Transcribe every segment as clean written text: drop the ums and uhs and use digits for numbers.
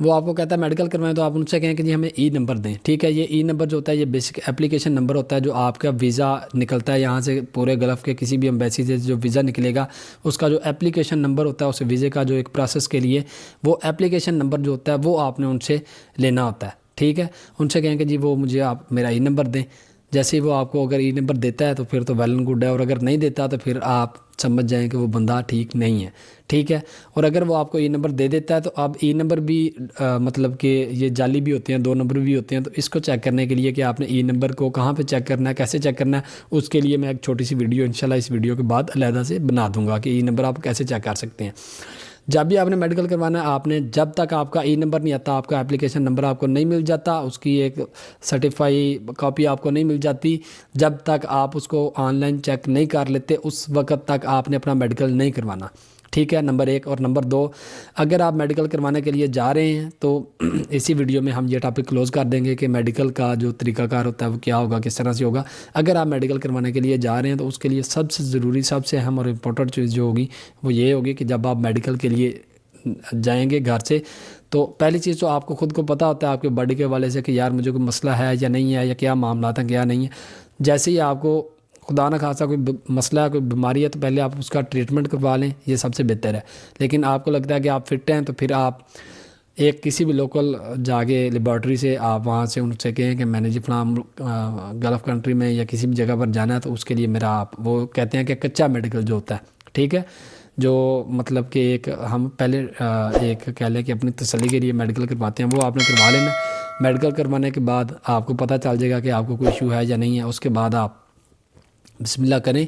وہ آپ کو کہتا ہے میڈیکل کروائیں تو آپ ان سے کہیں کہ جی ہمیں ای نمبر دیں، ٹھیک ہے۔ یہ ای نمبر جو ہوتا ہے یہ بیسک اپلیکیشن نمبر ہوتا ہے جو آپ کا ویزا نکلتا ہے یہاں سے پورے گلف کے کسی بھی امبیسی سے جو ویزا نکلے گا اس کا جو اپلیکیشن نمبر ہوتا ہے اس ویزے کا جو ایک پروسیس کے لیے وہ اپلیکیشن نمبر جو ہوتا ہے وہ آپ نے ان سے لینا ہوتا ہے، ٹھیک ہے۔ ان سے کہیں کہ جی وہ مجھے آپ میرا ای نمبر دیں، جیسے ہی وہ آپ کو اگر ای نمبر دیتا ہے تو پھر تو ویل اینڈ گڈ ہے، اور اگر نہیں دیتا تو پھر آپ سمجھ جائیں کہ وہ بندہ ٹھیک نہیں ہے، ٹھیک ہے۔ اور اگر وہ آپ کو ای نمبر دے دیتا ہے تو آپ ای نمبر بھی مطلب کہ یہ جعلی بھی ہوتے ہیں، 2 نمبر بھی ہوتے ہیں، تو اس کو چیک کرنے کے لیے کہ آپ نے ای نمبر کو کہاں پہ چیک کرنا ہے، کیسے چیک کرنا ہے، اس کے لیے میں ایک چھوٹی سی ویڈیو انشاءاللہ اس ویڈیو کے بعد علیحدہ سے بنا دوں گا کہ ای نمبر آپ کیسے چیک کر سکتے ہیں۔ جب بھی آپ نے میڈیکل کروانا ہے آپ نے جب تک آپ کا ای نمبر نہیں آتا، آپ کا اپلیکیشن نمبر آپ کو نہیں مل جاتا، اس کی ایک سرٹیفائی کاپی آپ کو نہیں مل جاتی، جب تک آپ اس کو آن لائن چیک نہیں کر لیتے اس وقت تک آپ نے اپنا میڈیکل نہیں کروانا، ٹھیک ہے، نمبر 1۔ اور نمبر 2، اگر آپ میڈیکل کروانے کے لیے جا رہے ہیں تو اسی ویڈیو میں ہم یہ ٹاپک کلوز کر دیں گے کہ میڈیکل کا جو طریقہ کار ہوتا ہے وہ کیا ہوگا، کس طرح سے ہوگا۔ اگر آپ میڈیکل کروانے کے لیے جا رہے ہیں تو اس کے لیے سب سے ضروری، سب سے اہم اور امپورٹنٹ چیز جو ہوگی وہ یہ ہوگی کہ جب آپ میڈیکل کے لیے جائیں گے گھر سے تو پہلی چیز تو آپ کو خود کو پتہ ہوتا ہے آپ کے باڈی کے حوالے سے کہ یار مجھے کوئی مسئلہ ہے یا نہیں ہے، یا کیا معاملات ہیں کیا نہیں ہے۔ جیسے ہی آپ کو خدا نہ خاصا کوئی مسئلہ ہے، کوئی بیماری ہے، تو پہلے آپ اس کا ٹریٹمنٹ کروا لیں، یہ سب سے بہتر ہے۔ لیکن آپ کو لگتا ہے کہ آپ فٹ ہیں تو پھر آپ ایک کسی بھی لوکل جا کے لیبارٹری سے آپ وہاں سے ان سے کہیں کہ میں نے جی فلاں گلف کنٹری میں یا کسی بھی جگہ پر جانا ہے تو اس کے لیے میرا آپ وہ کہتے ہیں کہ کچا میڈیکل جو ہوتا ہے، ٹھیک ہے، جو مطلب کہ ایک ہم پہلے ایک کہہ لیں کہ اپنی تسلی کے لیے میڈیکل کرواتے ہیں، وہ آپ نے کروا لینا۔ میڈیکل کروانے کے بعد آپ کو پتہ چل جائے گا کہ آپ کو کوئی ایشو ہے یا نہیں ہے، اس کے بعد آپ بسم اللہ کریں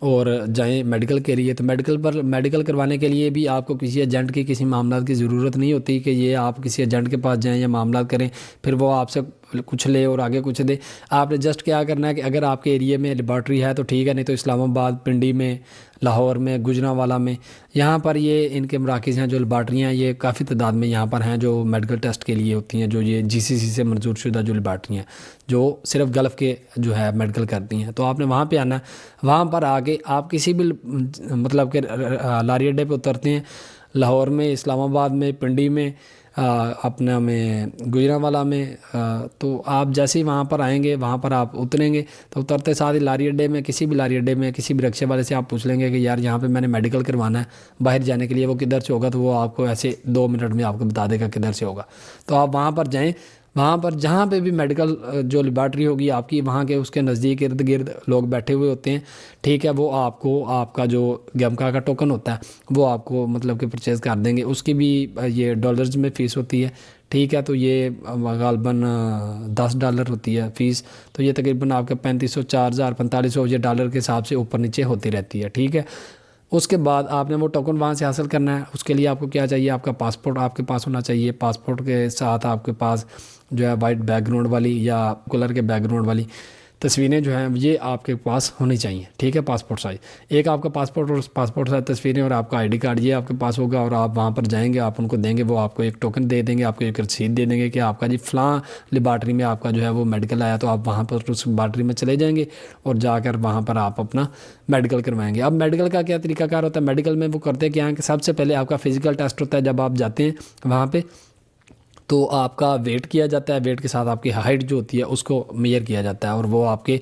اور جائیں میڈیکل کے لیے۔ تو میڈیکل کروانے کے لیے بھی آپ کو کسی ایجنٹ کی کسی معاملات کی ضرورت نہیں ہوتی کہ یہ آپ کسی ایجنٹ کے پاس جائیں یا معاملات کریں پھر وہ آپ سے کچھ لے اور آگے کچھ دے۔ آپ نے جسٹ کیا کرنا ہے کہ اگر آپ کے ایریے میں لیبارٹری ہے تو ٹھیک ہے، نہیں تو اسلام آباد، پنڈی میں، لاہور میں، گجرانوالہ میں، یہاں پر یہ ان کے مراکز ہیں جو لیبارٹریاں یہ کافی تعداد میں یہاں پر ہیں جو میڈیکل ٹیسٹ کے لیے ہوتی ہیں، جو یہ جی سی سی سے منظور شدہ جو لیبارٹری ہیں جو صرف گلف کے جو ہے میڈیکل کرتی ہیں۔ تو آپ نے وہاں پہ آنا ہے، وہاں پر آ کے آپ کسی بھی مطلب کہ لاری اڈے پہ اترتے ہیں، لاہور میں، اسلام آباد میں، پنڈی میں، اپنا میں گجرانوالہ میں، تو آپ جیسے ہی وہاں پر آئیں گے وہاں پر آپ اتریں گے تو اترتے ساتھ ہی لاری اڈے میں کسی بھی لاری اڈے میں کسی بھی رکشے والے سے آپ پوچھ لیں گے کہ یار یہاں پہ میں نے میڈیکل کروانا ہے باہر جانے کے لیے، وہ کدھر سے ہوگا، تو وہ آپ کو ایسے 2 منٹ میں آپ کو بتا دے گا کدھر سے ہوگا۔ تو آپ وہاں پر جائیں، وہاں پر جہاں پہ بھی میڈیکل جو لیبارٹری ہوگی آپ کی وہاں کے اس کے نزدیک ارد گرد لوگ بیٹھے ہوئے ہوتے ہیں، ٹھیک ہے، وہ آپ کو آپ کا جو گیمکا کا ٹوکن ہوتا ہے وہ آپ کو مطلب کہ پرچیز کر دیں گے۔ اس کی بھی یہ ڈالرز میں فیس ہوتی ہے، ٹھیک ہے، تو یہ غالباً $10 ہوتی ہے فیس، تو یہ تقریباً آپ کا 3500، 4000، 4500 یہ ڈالر کے حساب سے اوپر نیچے ہوتی رہتی ہے، ٹھیک ہے۔ اس کے بعد آپ نے وہ ٹوکن وہاں سے حاصل کرنا ہے۔ اس کے لیے آپ کو کیا چاہیے، آپ کا پاسپورٹ آپ کے پاس ہونا چاہیے، پاسپورٹ کے ساتھ آپ کے پاس جو ہے وائٹ بیک گراؤنڈ والی یا کلر کے بیک گراؤنڈ والی تصویریں جو ہیں یہ آپ کے پاس ہونی چاہیے، ٹھیک ہے، پاسپورٹ سائز ایک آپ کا پاسپورٹ اور پاسپورٹ سائز تصویریں اور آپ کا آئی ڈی کارڈ یہ آپ کے پاس ہوگا، اور آپ وہاں پر جائیں گے، آپ ان کو دیں گے، وہ آپ کو ایک ٹوکن دے دیں گے، آپ کو ایک رسید دے دیں گے کہ آپ کا جی فلاں لیبارٹری میں آپ کا جو ہے وہ میڈیکل آیا، تو آپ وہاں پر اس لیبارٹری میں چلے جائیں گے اور جا کر وہاں پر آپ اپنا میڈیکل کروائیں گے۔ اب میڈیکل کا کیا طریقہ کار ہوتا ہے، میڈیکل میں وہ کرتے کیا ہیں کہ سب سے پہلے آپ کا فزیکل ٹیسٹ ہوتا ہے، جب آپ جاتے ہیں وہاں پہ تو آپ کا ویٹ کیا جاتا ہے، ویٹ کے ساتھ آپ کی ہائٹ جو ہوتی ہے اس کو میئر کیا جاتا ہے اور وہ آپ کے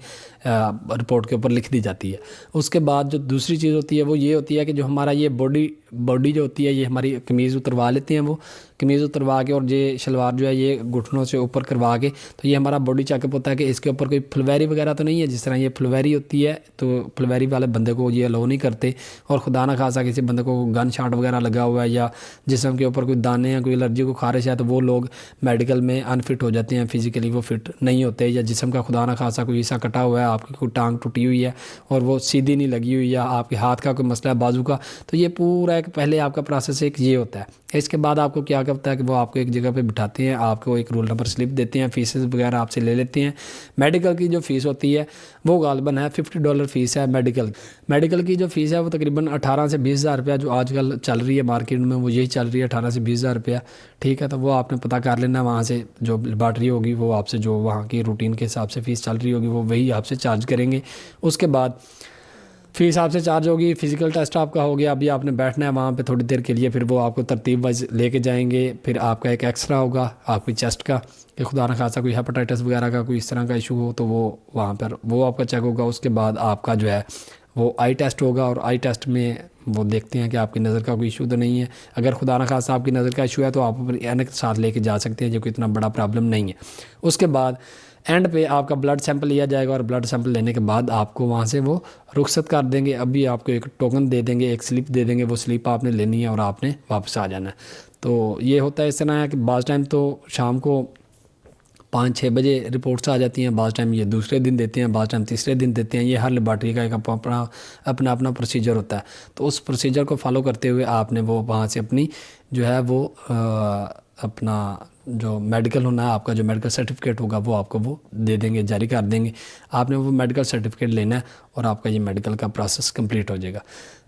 رپورٹ کے اوپر لکھ دی جاتی ہے۔ اس کے بعد جو دوسری چیز ہوتی ہے وہ یہ ہوتی ہے کہ جو ہمارا یہ باڈی جو ہوتی ہے یہ ہماری قمیض اتروا لیتے ہیں، وہ قمیض اتروا کے اور یہ شلوار جو ہے یہ گھٹنوں سے اوپر کروا کے، تو یہ ہمارا باڈی چیک اپ ہوتا ہے کہ اس کے اوپر کوئی پھلویری وغیرہ تو نہیں ہے، جس طرح یہ پھلویری ہوتی ہے تو پھلویری والے بندے کو یہ الاؤ نہیں کرتے، اور خدا نہ خاصا کسی بندے کو گن شاٹ وغیرہ لگا ہوا ہے یا جسم کے اوپر کوئی دانے ہیں، کوئی الرجی، کوئی خارش ہے، تو وہ لوگ میڈیکل میں انفٹ ہو جاتے ہیں، فزیکلی وہ فٹ نہیں ہوتے، یا جسم کا خدا نہ خاصا کوئی حصہ کٹا ہوا ہے، آپ کی کوئی ٹانگ ٹوٹی ہوئی ہے اور وہ سیدھی نہیں لگی ہوئی، یا آپ کے ہاتھ کا کوئی مسئلہ ہے، بازو کا، تو یہ پورا ایک پہلے آپ کا پروسیس ایک یہ ہوتا ہے۔ اس کے بعد آپ کو کیا کرتا ہے کہ وہ آپ کو ایک جگہ پہ بٹھاتے ہیں، آپ کو ایک رول نمبر سلپ دیتے ہیں، فیسز وغیرہ آپ سے لے لیتے ہیں۔ میڈیکل کی جو فیس ہوتی ہے وہ غالباً ہے $50 فیس ہے میڈیکل کی جو فیس ہے وہ تقریباً 18 سے 20 ہزار روپیہ جو آج کل چل رہی ہے مارکیٹ میں وہ یہی چل رہی ہے، 18 سے 20 ہزار روپیہ، ٹھیک ہے۔ تو وہ آپ نے پتہ کر لینا وہاں سے، جو لیبارٹری ہوگی وہ آپ سے جو وہاں کی روٹین کے حساب سے فیس چل رہی ہوگی وہ وہی آپ سے چارج کریں گے۔ اس کے بعد فیس آپ سے چارج ہوگی. فزیکل ٹیسٹ آپ کا ہو گیا, ابھی آپ نے بیٹھنا ہے وہاں پہ تھوڑی دیر کے لیے, پھر وہ آپ کو ترتیب وائز لے کے جائیں گے. پھر آپ کا ایک ایکسرا ہوگا آپ کی چیسٹ کا, کہ خدا نخواستہ کوئی ہیپاٹائٹس وغیرہ کا کوئی اس طرح کا ایشو ہو تو وہ وہاں پر وہ آپ کا چیک ہوگا. اس کے بعد آپ کا جو ہے وہ آئی ٹیسٹ ہوگا, اور آئی ٹیسٹ میں وہ دیکھتے ہیں کہ آپ کی نظر کا کوئی ایشو تو نہیں ہے. اگر خدا نخواستہ آپ کی نظر کا ایشو ہے تو آپ اینک ساتھ لے کے جا سکتے ہیں, جو کہ اتنا بڑا پرابلم نہیں ہے. اس کے بعد اینڈ پہ آپ کا بلڈ سیمپل لیا جائے گا, اور بلڈ سیمپل لینے کے بعد آپ کو وہاں سے وہ رخصت کر دیں گے. ابھی آپ کو ایک ٹوکن دے دیں گے, ایک سلپ دے دیں گے, وہ سلپ آپ نے لینی ہے اور آپ نے واپس آ جانا ہے. تو یہ ہوتا ہے اس طرح ہے کہ بعض ٹائم تو شام کو 5-6 بجے رپورٹس آ جاتی ہیں, بعض ٹائم یہ دوسرے دن دیتے ہیں, بعض ٹائم تیسرے دن دیتے ہیں. یہ ہر لیبارٹری کا ایک اپنا پروسیجر ہوتا ہے. تو اس پروسیجر کو فالو کرتے ہوئے آپ نے وہ وہاں سے اپنی جو ہے وہ اپنا جو میڈیکل ہونا ہے, آپ کا جو میڈیکل سرٹیفکیٹ ہوگا وہ آپ کو وہ دے دیں گے, جاری کر دیں گے. آپ نے وہ میڈیکل سرٹیفکیٹ لینا ہے اور آپ کا یہ میڈیکل کا پروسیس کمپلیٹ ہو جائے گا.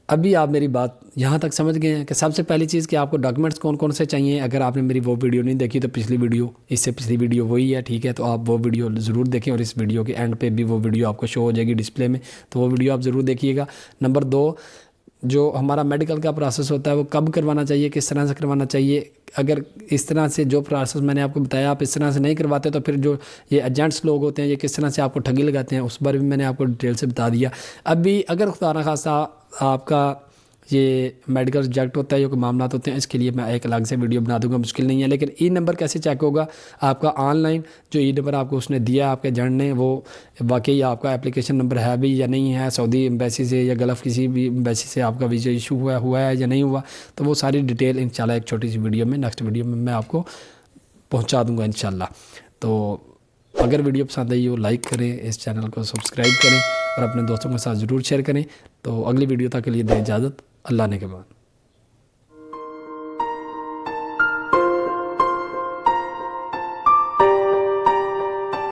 ابھی آپ میری بات یہاں تک سمجھ گئے ہیں کہ سب سے پہلی چیز کہ آپ کو ڈاکومنٹس کون کون سے چاہیے. اگر آپ نے میری وہ ویڈیو نہیں دیکھی تو پچھلی ویڈیو, اس سے پچھلی ویڈیو وہی ہے, ٹھیک ہے. تو آپ وہ ویڈیو ضرور دیکھیں, اور اس ویڈیو کے اینڈ پہ بھی وہ ویڈیو آپ کو شو ہو جائے گی ڈسپلے میں, تو وہ ویڈیو آپ ضرور دیکھیے گا. نمبر 2, جو ہمارا میڈیکل کا پروسیس ہوتا ہے وہ کب کروانا چاہیے, کس طرح سے کروانا چاہیے. اگر اس طرح سے جو پروسیس میں نے آپ کو بتایا آپ اس طرح سے نہیں کرواتے تو پھر جو یہ ایجنٹس لوگ ہوتے ہیں یہ کس طرح سے آپ کو ٹھگی لگاتے ہیں, اس بارے میں نے آپ کو ڈیٹیل سے بتا دیا. ابھی اگر خدا نخواستہ آپ کا یہ میڈیکل ریجیکٹ ہوتا ہے, یہ کوئی معاملات ہوتے ہیں, اس کے لیے میں ایک الگ سے ویڈیو بنا دوں گا, مشکل نہیں ہے. لیکن ای نمبر کیسے چیک ہوگا آپ کا آن لائن, جو ای نمبر آپ کو اس نے دیا آپ کے ایجنٹ نے, وہ واقعی آپ کا اپلیکیشن نمبر ہے بھی یا نہیں ہے, سعودی ایمبیسی سے یا گلف کسی بھی ایمبیسی سے آپ کا ویزا ایشو ہوا ہے یا نہیں ہوا, تو وہ ساری ڈیٹیل انشاءاللہ ایک چھوٹی سی ویڈیو میں, نیکسٹ ویڈیو میں آپ کو پہنچا دوں گا انشاءاللہ. تو اگر ویڈیو پسند آئی ہو لائک کریں, اس چینل کو سبسکرائب کریں, اور اپنے دوستوں کے ساتھ ضرور شیئر کریں. تو اگلی ویڈیو تک کے لیے دیں اجازت. اللہ نے کے بعد.